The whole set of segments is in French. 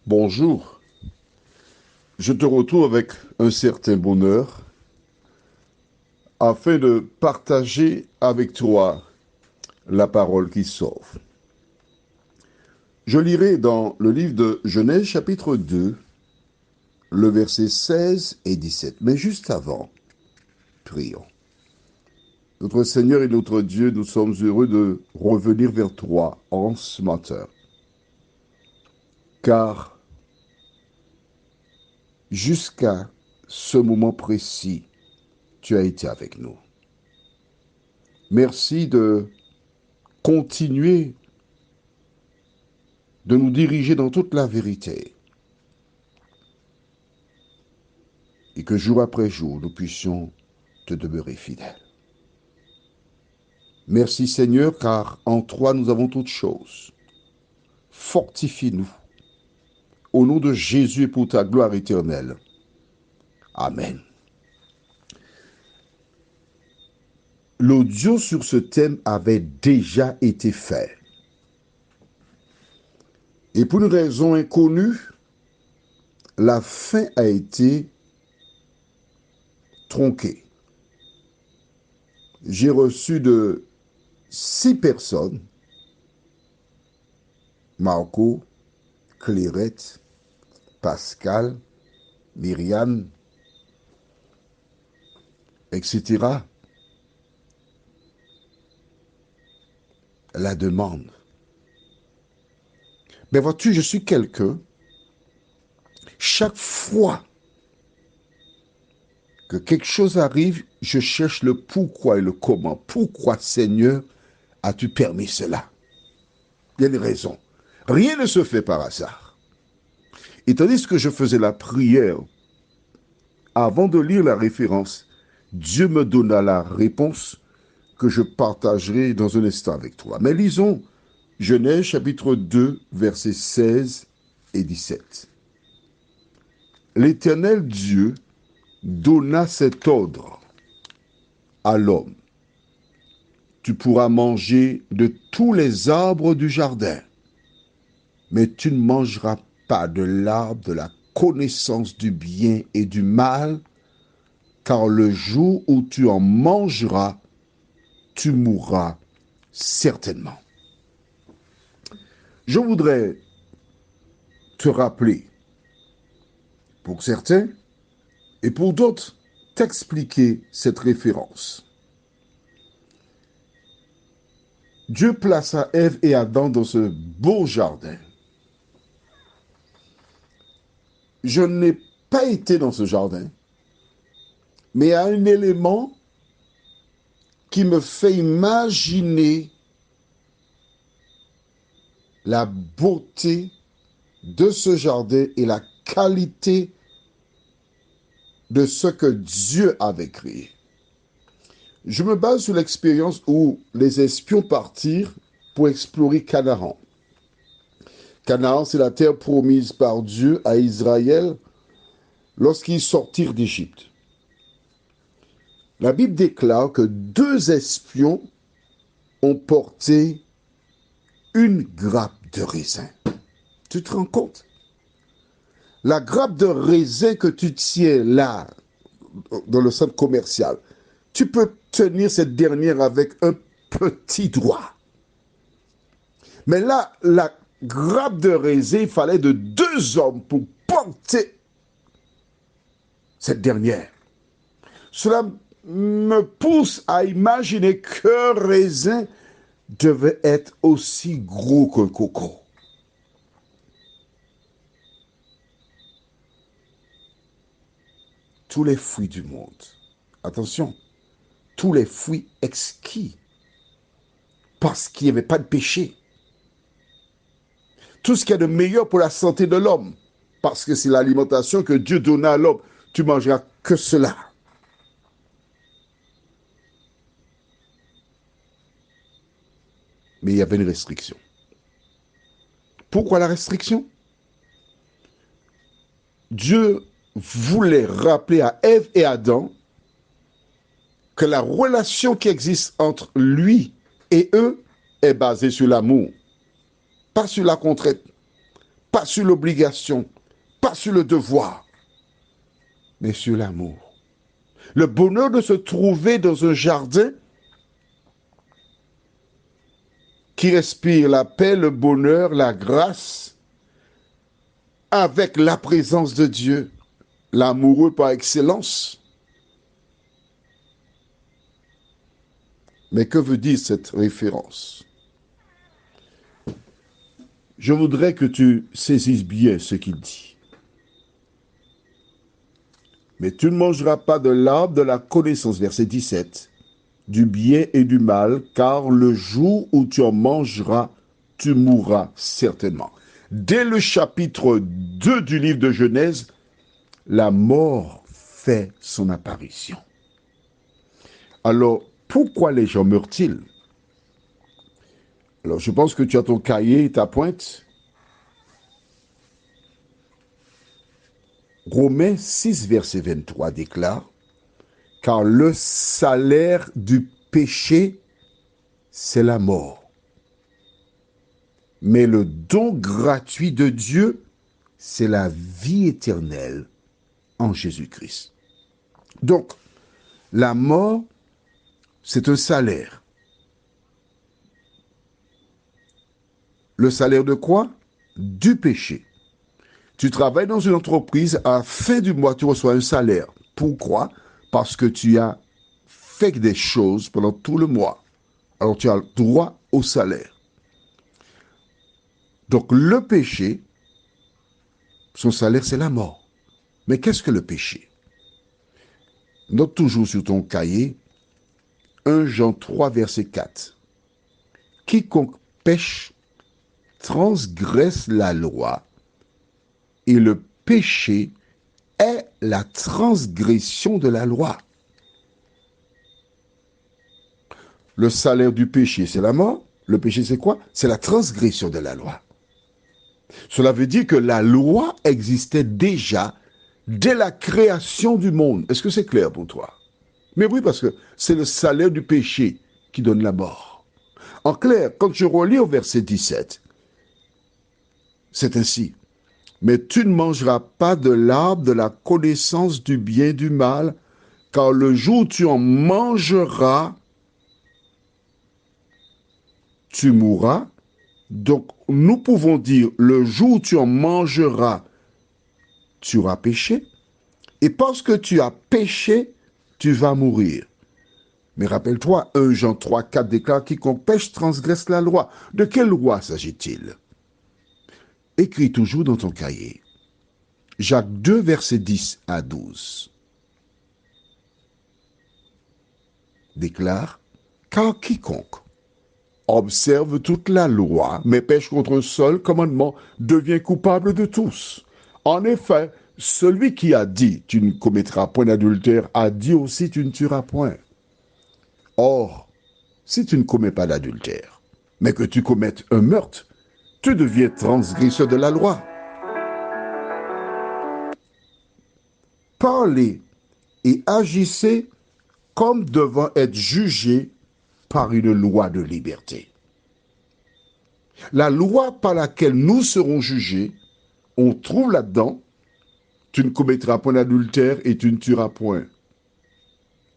Bonjour, je te retrouve avec un certain bonheur afin de partager avec toi la parole qui sauve. Je lirai dans le livre de Genèse chapitre 2, le verset 16 et 17. Mais juste avant, prions. Notre Seigneur et notre Dieu, nous sommes heureux de revenir vers toi en ce matin, car jusqu'à ce moment précis, tu as été avec nous. Merci de continuer de nous diriger dans toute la vérité et que jour après jour, nous puissions te demeurer fidèles. Merci Seigneur, car en toi nous avons toutes choses. Fortifie-nous. Au nom de Jésus et pour ta gloire éternelle. Amen. L'audio sur ce thème avait déjà été fait. Et pour une raison inconnue, la fin a été tronquée. J'ai reçu de 6 personnes, Marco, Clairette, Pascal, Myriam, etc., la demande. Mais vois-tu, je suis quelqu'un, chaque fois que quelque chose arrive, je cherche le pourquoi et le comment. Pourquoi, Seigneur, as-tu permis cela? Il y a une raison. Rien ne se fait par hasard. Et tandis que je faisais la prière, avant de lire la référence, Dieu me donna la réponse que je partagerai dans un instant avec toi. Mais lisons Genèse chapitre 2, versets 16 et 17. L'Éternel Dieu donna cet ordre à l'homme. Tu pourras manger de tous les arbres du jardin, mais tu ne mangeras pas de l'arbre de la connaissance du bien et du mal, car le jour où tu en mangeras, tu mourras certainement. Je voudrais te rappeler, pour certains et pour d'autres, t'expliquer cette référence. Dieu plaça Ève et Adam dans ce beau jardin. Je n'ai pas été dans ce jardin, mais il y a un élément qui me fait imaginer la beauté de ce jardin et la qualité de ce que Dieu avait créé. Je me base sur l'expérience où les espions partirent pour explorer Canaan. Canaan, c'est la terre promise par Dieu à Israël lorsqu'ils sortirent d'Égypte. La Bible déclare que 2 espions ont porté une grappe de raisin. Tu te rends compte? La grappe de raisin que tu tiens là, dans le centre commercial, tu peux tenir cette dernière avec un petit doigt. Mais là, la grappe de raisin, il fallait de 2 hommes pour porter cette dernière. Cela me pousse à imaginer qu'un raisin devait être aussi gros qu'un coco. Tous les fruits du monde, attention, tous les fruits exquis, parce qu'il n'y avait pas de péché. Tout ce qu'il y a de meilleur pour la santé de l'homme, parce que c'est l'alimentation que Dieu donna à l'homme. Tu mangeras que cela. Mais il y avait une restriction. Pourquoi la restriction? Dieu voulait rappeler à Ève et Adam que la relation qui existe entre lui et eux est basée sur l'amour, pas sur la contrainte, pas sur l'obligation, pas sur le devoir, mais sur l'amour. Le bonheur de se trouver dans un jardin qui respire la paix, le bonheur, la grâce, avec la présence de Dieu, l'amoureux par excellence. Mais que veut dire cette référence? Je voudrais que tu saisisses bien ce qu'il dit. Mais tu ne mangeras pas de l'arbre de la connaissance, verset 17, du bien et du mal, car le jour où tu en mangeras, tu mourras certainement. Dès le chapitre 2 du livre de Genèse, la mort fait son apparition. Alors, pourquoi les gens meurent-ils? Alors, je pense que tu as ton cahier et ta pointe. Romains 6, verset 23 déclare, « Car le salaire du péché, c'est la mort. Mais le don gratuit de Dieu, c'est la vie éternelle en Jésus-Christ. » Donc, la mort, c'est un salaire. Le salaire de quoi? Du péché. Tu travailles dans une entreprise, à la fin du mois, tu reçois un salaire. Pourquoi? Parce que tu as fait des choses pendant tout le mois. Alors tu as droit au salaire. Donc le péché, son salaire, c'est la mort. Mais qu'est-ce que le péché? Note toujours sur ton cahier 1 Jean 3, verset 4. Quiconque pêche transgresse la loi, et le péché est la transgression de la loi. Le salaire du péché, c'est la mort. Le péché, c'est quoi? C'est la transgression de la loi. Cela veut dire que la loi existait déjà dès la création du monde. Est-ce que c'est clair pour toi? Mais oui, parce que c'est le salaire du péché qui donne la mort. En clair, quand je relis au verset 17, c'est ainsi. Mais tu ne mangeras pas de l'arbre de la connaissance du bien et du mal, car le jour où tu en mangeras, tu mourras. Donc, nous pouvons dire, le jour où tu en mangeras, tu auras péché. Et parce que tu as péché, tu vas mourir. Mais rappelle-toi, 1 Jean 3, 4 déclare, quiconque pêche transgresse la loi. De quelle loi s'agit-il? Écris toujours dans ton cahier. Jacques 2, versets 10 à 12. Déclare, car quiconque observe toute la loi, mais pêche contre un seul commandement, devient coupable de tous. En effet, celui qui a dit, tu ne commettras point d'adultère, a dit aussi, tu ne tueras point. Or, si tu ne commets pas d'adultère, mais que tu commettes un meurtre, tu deviens transgresseur de la loi. Parlez et agissez comme devant être jugés par une loi de liberté. La loi par laquelle nous serons jugés, on trouve là-dedans, tu ne commettras point d'adultère et tu ne tueras point.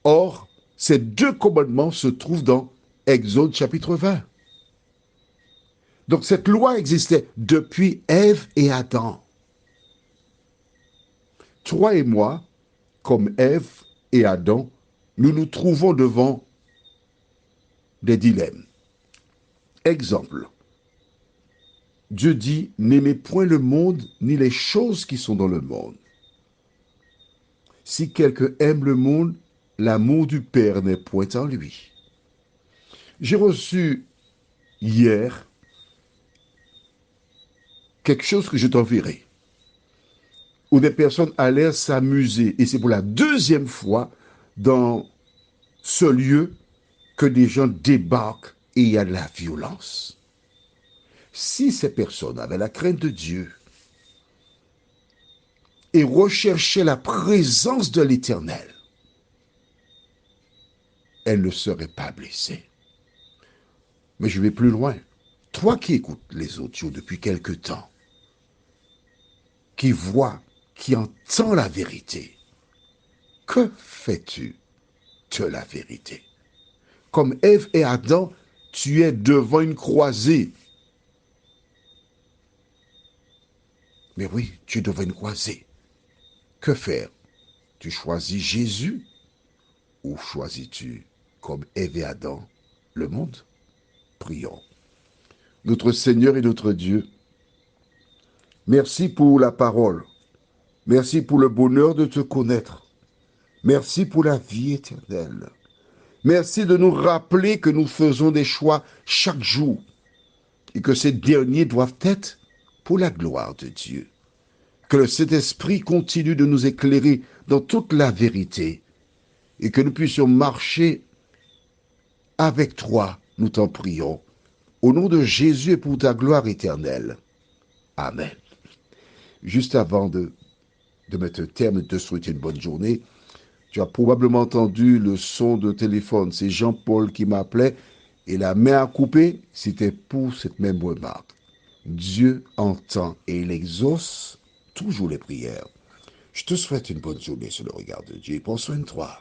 Or, ces deux commandements se trouvent dans Exode chapitre 20. Donc cette loi existait depuis Ève et Adam. Toi et moi, comme Ève et Adam, nous nous trouvons devant des dilemmes. Exemple, Dieu dit, n'aimez point le monde ni les choses qui sont dans le monde. Si quelqu'un aime le monde, l'amour du Père n'est point en lui. J'ai reçu hier quelque chose que je t'enverrai, où des personnes allaient s'amuser, et c'est pour la deuxième fois dans ce lieu que des gens débarquent et il y a de la violence. Si ces personnes avaient la crainte de Dieu et recherchaient la présence de l'Éternel, elles ne seraient pas blessées. Mais je vais plus loin. Toi qui écoutes les audios depuis quelque temps, qui voit, qui entend la vérité. Que fais-tu de la vérité? Comme Ève et Adam, tu es devant une croisée. Mais oui, tu es devant une croisée. Que faire? Tu choisis Jésus ou choisis-tu, comme Ève et Adam, le monde? Prions. Notre Seigneur et notre Dieu, merci pour la parole. Merci pour le bonheur de te connaître. Merci pour la vie éternelle. Merci de nous rappeler que nous faisons des choix chaque jour et que ces derniers doivent être pour la gloire de Dieu. Que le Saint-Esprit continue de nous éclairer dans toute la vérité et que nous puissions marcher avec toi, nous t'en prions, au nom de Jésus et pour ta gloire éternelle. Amen. Juste avant de mettre un terme et de te souhaiter une bonne journée, tu as probablement entendu le son de téléphone. C'est Jean-Paul qui m'appelait et la main à couper, c'était pour cette même remarque. Dieu entend et il exauce toujours les prières. Je te souhaite une bonne journée sur le regard de Dieu. Prends soin de toi.